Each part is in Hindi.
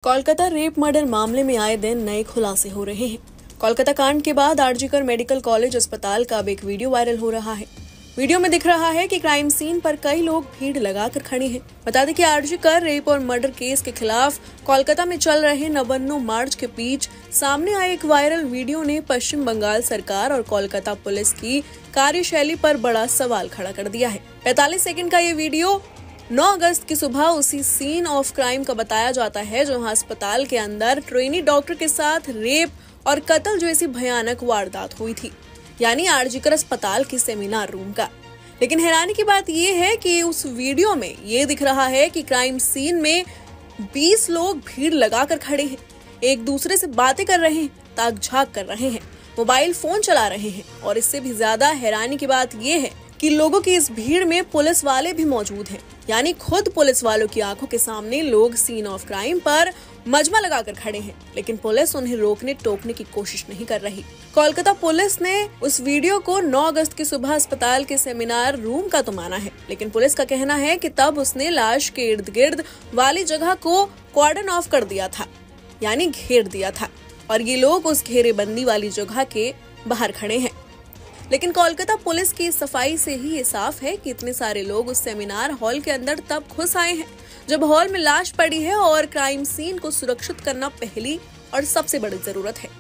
कोलकाता रेप मर्डर मामले में आए दिन नए खुलासे हो रहे हैं। कोलकाता कांड के बाद आरजीकर मेडिकल कॉलेज अस्पताल का अब एक वीडियो वायरल हो रहा है। वीडियो में दिख रहा है कि क्राइम सीन पर कई लोग भीड़ लगाकर खड़े हैं। बता दें कि आरजीकर रेप और मर्डर केस के खिलाफ कोलकाता में चल रहे नवन्नो मार्च के बीच सामने आए एक वायरल वीडियो ने पश्चिम बंगाल सरकार और कोलकाता पुलिस की कार्यशैली पर बड़ा सवाल खड़ा कर दिया है। 45 सेकंड का ये वीडियो 9 अगस्त की सुबह उसी सीन ऑफ क्राइम का बताया जाता है जहां अस्पताल के अंदर ट्रेनी डॉक्टर के साथ रेप और कत्ल जैसी भयानक वारदात हुई थी, यानी आरजीकर अस्पताल के सेमिनार रूम का। लेकिन हैरानी की बात यह है कि उस वीडियो में ये दिख रहा है कि क्राइम सीन में 20 लोग भीड़ लगाकर खड़े हैं, एक दूसरे से बातें कर रहे हैं, ताक झाक कर रहे हैं, मोबाइल फोन चला रहे हैं और इससे भी ज्यादा हैरानी की बात यह है कि लोगों की इस भीड़ में पुलिस वाले भी मौजूद हैं, यानी खुद पुलिस वालों की आंखों के सामने लोग सीन ऑफ क्राइम पर मजमा लगाकर खड़े हैं, लेकिन पुलिस उन्हें रोकने टोकने की कोशिश नहीं कर रही। कोलकाता पुलिस ने उस वीडियो को 9 अगस्त की सुबह अस्पताल के सेमिनार रूम का तो माना है, लेकिन पुलिस का कहना है कि तब उसने लाश के इर्द गिर्द वाली जगह को कॉर्डन ऑफ कर दिया था, यानी घेर दिया था, और ये लोग उस घेरेबंदी वाली जगह के बाहर खड़े हैं। लेकिन कोलकाता पुलिस की सफाई से ही ये साफ है कि इतने सारे लोग उस सेमिनार हॉल के अंदर तब घुस आए हैं जब हॉल में लाश पड़ी है और क्राइम सीन को सुरक्षित करना पहली और सबसे बड़ी जरूरत है।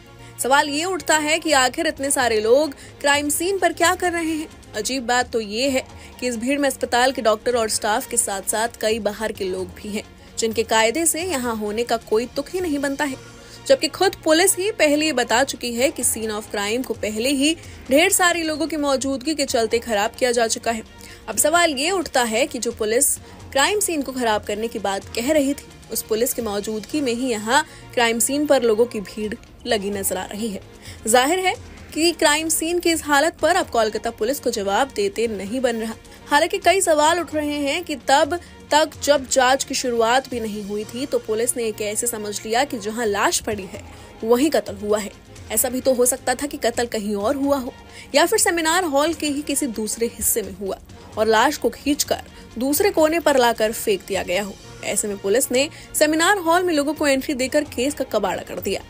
सवाल ये उठता है कि आखिर इतने सारे लोग क्राइम सीन पर क्या कर रहे हैं। अजीब बात तो ये है कि इस भीड़ में अस्पताल के डॉक्टर और स्टाफ के साथ साथ कई बाहर के लोग भी हैं, जिनके कायदे से यहाँ होने का कोई तुक ही नहीं बनता है, जबकि खुद पुलिस ही पहले ये बता चुकी है कि सीन ऑफ क्राइम को पहले ही ढेर सारे लोगों की मौजूदगी के चलते खराब किया जा चुका है। अब सवाल ये उठता है कि जो पुलिस क्राइम सीन को खराब करने की बात कह रही थी, उस पुलिस की मौजूदगी में ही यहाँ क्राइम सीन पर लोगों की भीड़ लगी नजर आ रही है। जाहिर है कि क्राइम सीन की इस हालत पर अब कोलकाता पुलिस को जवाब देते नहीं बन रहा। हालांकि कई सवाल उठ रहे हैं कि तब तक जब जांच की शुरुआत भी नहीं हुई थी तो पुलिस ने कैसे समझ लिया कि जहां लाश पड़ी है वहीं कत्ल हुआ है। ऐसा भी तो हो सकता था कि कत्ल कहीं और हुआ हो, या फिर सेमिनार हॉल के ही किसी दूसरे हिस्से में हुआ और लाश को खींचकर दूसरे कोने पर लाकर फेंक दिया गया हो। ऐसे में पुलिस ने सेमिनार हॉल में लोगों को एंट्री देकर केस का कबाड़ा कर दिया।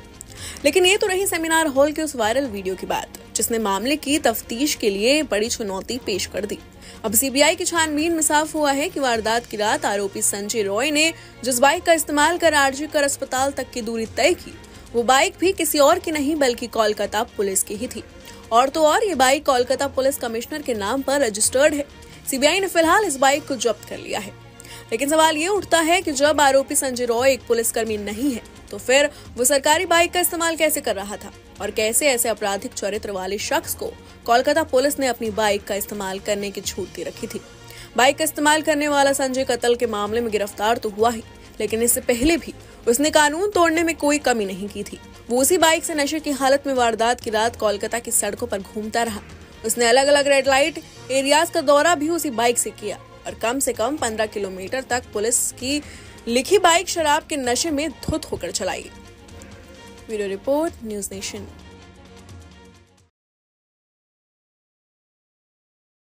लेकिन ये तो रही सेमिनार हॉल के उस वायरल वीडियो की बात, जिसने मामले की तफ्तीश के लिए बड़ी चुनौती पेश कर दी। अब सीबीआई की छानबीन में साफ हुआ है कि वारदात की रात आरोपी संजय रॉय ने जिस बाइक का इस्तेमाल कर आरजीकर अस्पताल तक की दूरी तय की, वो बाइक भी किसी और की नहीं बल्कि कोलकाता पुलिस की ही थी। और तो और ये बाइक कोलकाता पुलिस कमिश्नर के नाम पर रजिस्टर्ड है। सीबीआई ने फिलहाल इस बाइक को जब्त कर लिया है। लेकिन सवाल ये उठता है कि जब आरोपी संजय रॉय एक पुलिसकर्मी नहीं है तो फिर वो सरकारी बाइक का इस्तेमाल कैसे कर रहा था, और कैसे ऐसे आपराधिक चरित्र वाले शख्स को कोलकाता पुलिस ने अपनी बाइक का इस्तेमाल करने की छूट दे रखी थी। बाइक का इस्तेमाल करने वाला संजय कत्ल के मामले में गिरफ्तार तो हुआ ही, लेकिन इससे पहले भी उसने कानून तोड़ने में कोई कमी नहीं की थी। वो उसी बाइक से नशे की हालत में वारदात की रात कोलकाता की सड़कों पर घूमता रहा। उसने अलग अलग रेड लाइट एरियाज का दौरा भी उसी बाइक से किया और कम से कम 15 किलोमीटर तक पुलिस की लिखी बाइक शराब के नशे में धुत होकर चलाई। Bureau report, news nation.